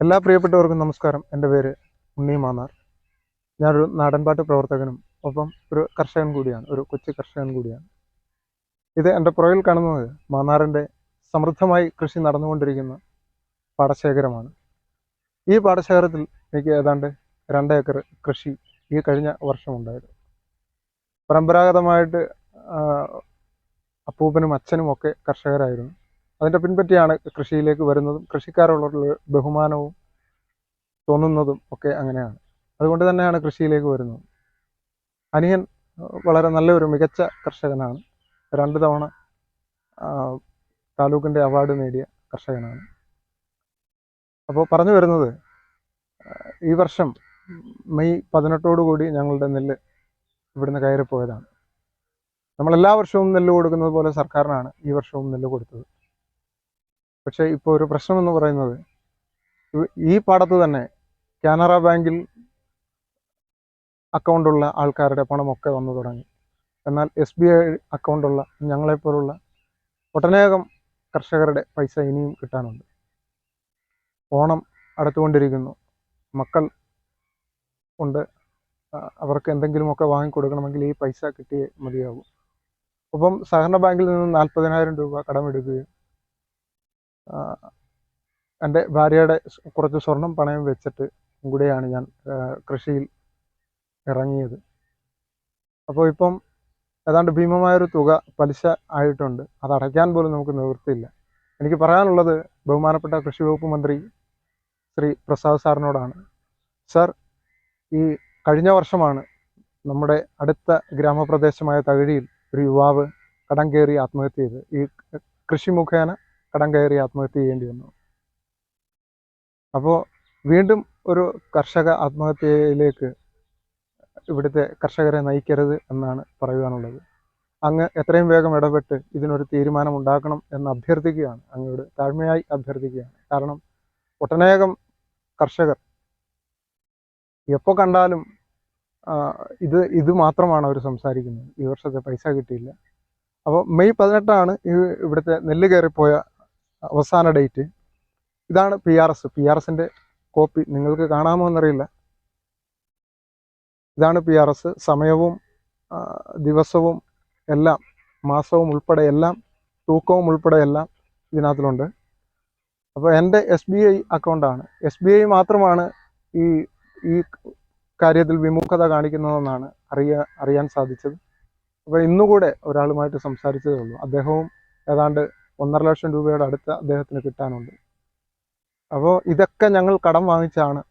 എല്ലാ പ്രിയപ്പെട്ടവർക്കും നമസ്കാരം. എൻ്റെ പേര് ഉണ്ണി മാന്നാർ. ഞാനൊരു നാടൻപാട്ട് പ്രവർത്തകനും ഒപ്പം ഒരു കർഷകൻ കൂടിയാണ്, ഒരു കൊച്ചു കർഷകൻ കൂടിയാണ്. ഇത് എൻ്റെ പുറകിൽ കാണുന്നത് മാന്നാറിൻ്റെ സമൃദ്ധമായി കൃഷി നടന്നുകൊണ്ടിരിക്കുന്ന പാടശേഖരമാണ്. ഈ പാടശേഖരത്തിൽ എനിക്ക് ഏതാണ്ട് 2 ഏക്കർ കൃഷി ഈ കഴിഞ്ഞ വർഷമുണ്ടായിരുന്നു. പരമ്പരാഗതമായിട്ട് അപ്പൂപ്പനും അച്ഛനും ഒക്കെ കർഷകരായിരുന്നു. അതിൻ്റെ പിൻപറ്റിയാണ് കൃഷിയിലേക്ക് വരുന്നതും കൃഷിക്കാരോടുള്ള ബഹുമാനവും തോന്നുന്നതും ഒക്കെ അങ്ങനെയാണ്. അതുകൊണ്ട് തന്നെയാണ് കൃഷിയിലേക്ക് വരുന്നത്. അനിയൻ വളരെ നല്ലൊരു മികച്ച കർഷകനാണ്. 2 തവണ താലൂക്കിൻ്റെ അവാർഡ് നേടിയ കർഷകനാണ്. അപ്പോൾ പറഞ്ഞു വരുന്നത്, ഈ വർഷം മെയ് 18 ഞങ്ങളുടെ നെല്ല് ഇവിടുന്ന് കയറിപ്പോയതാണ്. നമ്മളെല്ലാ വർഷവും നെല്ല് കൊടുക്കുന്നത് പോലെ സർക്കാരിനാണ് ഈ വർഷവും നെല്ല് കൊടുത്തത്. പക്ഷേ ഇപ്പോൾ ഒരു പ്രശ്നമെന്ന് പറയുന്നത്, ഈ പാടത്ത് തന്നെ കാനറ ബാങ്കിൽ അക്കൗണ്ടുള്ള ആൾക്കാരുടെ പണമൊക്കെ വന്നു തുടങ്ങി. എന്നാൽ SBI അക്കൗണ്ടുള്ള ഞങ്ങളെപ്പോലുള്ള ഒട്ടനേകം കർഷകരുടെ പൈസ ഇനിയും കിട്ടാനുണ്ട്. ഓണം അടുത്തുകൊണ്ടിരിക്കുന്നു. മക്കൾ ഉണ്ട്, അവർക്ക് എന്തെങ്കിലുമൊക്കെ വാങ്ങിക്കൊടുക്കണമെങ്കിൽ ഈ പൈസ കിട്ടിയേ മതിയാകും. ഒപ്പം സഹകരണ ബാങ്കിൽ നിന്ന് 40,000 രൂപ കടമെടുക്കുകയും എൻ്റെ ഭാര്യയുടെ കുറച്ച് സ്വർണം പണയം വെച്ചിട്ട് കൂടെയാണ് ഞാൻ കൃഷിയിൽ ഇറങ്ങിയത്. അപ്പോൾ ഇപ്പം ഏതാണ്ട് ഭീമമായൊരു തുക പലിശ ആയിട്ടുണ്ട്. അത് അടയ്ക്കാൻ പോലും നമുക്ക് നിവൃത്തിയില്ല. എനിക്ക് പറയാനുള്ളത് ബഹുമാനപ്പെട്ട കൃഷി വകുപ്പ് മന്ത്രി ശ്രീ പ്രസാദ് സാറിനോടാണ്. സാർ, ഈ കഴിഞ്ഞ വർഷമാണ് നമ്മുടെ അടുത്ത ഗ്രാമപ്രദേശമായ തകഴിയിൽ ഒരു യുവാവ് കടം കയറി ആത്മഹത്യ ചെയ്ത്, ഈ കൃഷി മുഖേന കടം കയറി ആത്മഹത്യ ചെയ്യേണ്ടി വന്നു. അപ്പോൾ വീണ്ടും ഒരു കർഷക ആത്മഹത്യയിലേക്ക് ഇവിടുത്തെ കർഷകരെ നയിക്കരുത് എന്നാണ് പറയുവാനുള്ളത്. അങ്ങ് എത്രയും വേഗം ഇടപെട്ട് ഇതിനൊരു തീരുമാനം ഉണ്ടാക്കണം എന്ന് അഭ്യർത്ഥിക്കുകയാണ്, അങ്ങയോട് താഴ്മയായി അഭ്യർത്ഥിക്കുകയാണ്. കാരണം ഒട്ടനേകം കർഷകർ എപ്പോൾ കണ്ടാലും ഇത് മാത്രമാണ് അവർ സംസാരിക്കുന്നത്. ഈ വർഷത്തെ പൈസ കിട്ടിയില്ല. അപ്പോൾ മെയ് 18 ഇവിടുത്തെ നെല്ല് കയറിപ്പോയ അവസാന ഡേറ്റ്. ഇതാണ് PRS-ൻ്റെ കോപ്പി. നിങ്ങൾക്ക് കാണാമോ എന്നറിയില്ല. ഇതാണ് PRS. സമയവും ദിവസവും എല്ലാം, മാസവും ഉൾപ്പെടെ എല്ലാം, തൂക്കവും ഉൾപ്പെടെ എല്ലാം ഇതിനകത്തിലുണ്ട്. അപ്പോൾ എൻ്റെ SBI അക്കൗണ്ടാണ്. SBI മാത്രമാണ് ഈ കാര്യത്തിൽ വിമുഖത കാണിക്കുന്നതെന്നാണ് അറിയാൻ സാധിച്ചത്. അപ്പോൾ ഇന്നുകൂടെ ഒരാളുമായിട്ട് സംസാരിച്ചതേ ഉള്ളൂ. അദ്ദേഹവും ഏതാണ്ട് 1.5 ലക്ഷം രൂപയുടെ അടുത്ത് അദ്ദേഹത്തിന് കിട്ടാനുണ്ട്. അപ്പോൾ ഇതൊക്കെ ഞങ്ങൾ കടം വാങ്ങിച്ചാണ്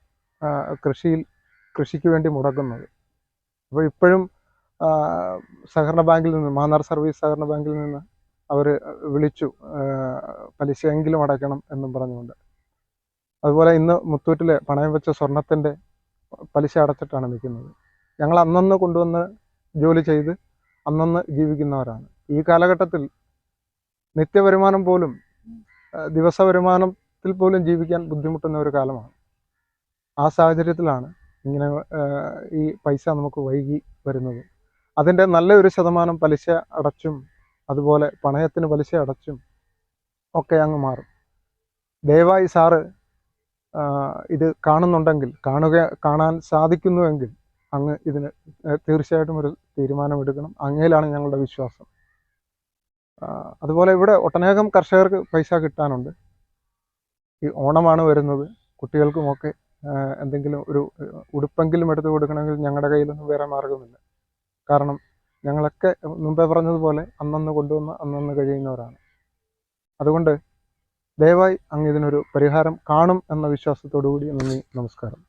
കൃഷിക്ക് വേണ്ടി മുടക്കുന്നത്. അപ്പോൾ ഇപ്പോഴും സഹകരണ ബാങ്കിൽ നിന്ന്, മാന്നാർ സർവീസ് സഹകരണ ബാങ്കിൽ നിന്ന് അവർ വിളിച്ചു, പലിശയെങ്കിലും അടയ്ക്കണം എന്നും പറഞ്ഞുകൊണ്ട്. അതുപോലെ ഇന്ന് മുത്തൂറ്റിൽ പണയം വെച്ച സ്വർണത്തിൻ്റെ പലിശ അടച്ചിട്ടാണ് നിൽക്കുന്നത്. ഞങ്ങൾ അന്നന്ന് കൊണ്ടുവന്ന് ജോലി ചെയ്ത് അന്നന്ന് ജീവിക്കുന്നവരാണ്. ഈ കാലഘട്ടത്തിൽ നിത്യവരുമാനം പോലും, ദിവസ വരുമാനത്തിൽ പോലും ജീവിക്കാൻ ബുദ്ധിമുട്ടുന്ന ഒരു കാലമാണ്. ആ സാഹചര്യത്തിലാണ് ഇങ്ങനെ ഈ പൈസ നമുക്ക് വൈകി വരുന്നത്. അതിൻ്റെ നല്ലൊരു ശതമാനം പലിശ അടച്ചും അതുപോലെ പണയത്തിന് പലിശ അടച്ചും ഒക്കെ അങ്ങ് മാറും. ദയവായി സാറ് ഇത് കാണുന്നുണ്ടെങ്കിൽ, കാണാൻ സാധിക്കുന്നുവെങ്കിൽ അങ്ങ് ഇതിന് തീർച്ചയായിട്ടും ഒരു തീരുമാനമെടുക്കണം. അങ്ങയിലാണ് ഞങ്ങളുടെ വിശ്വാസം. അതുപോലെ ഇവിടെ ഒട്ടനേകം കർഷകർക്ക് പൈസ കിട്ടാനുണ്ട്. ഈ ഓണമാണ് വരുന്നത്. കുട്ടികൾക്കുമൊക്കെ എന്തെങ്കിലും ഒരു ഉടുപ്പെങ്കിലും എടുത്ത് കൊടുക്കണമെങ്കിൽ ഞങ്ങളുടെ കയ്യിലൊന്നും വേറെ മാർഗമില്ല. കാരണം ഞങ്ങളൊക്കെ മുമ്പേ പറഞ്ഞതുപോലെ അന്നന്ന് കൊണ്ടുവന്ന് അന്നന്ന് കഴിയുന്നവരാണ്. അതുകൊണ്ട് ദയവായി അങ്ങ് ഇതിനൊരു പരിഹാരം കാണും എന്ന വിശ്വാസത്തോടു കൂടി നന്ദി, നമസ്കാരം.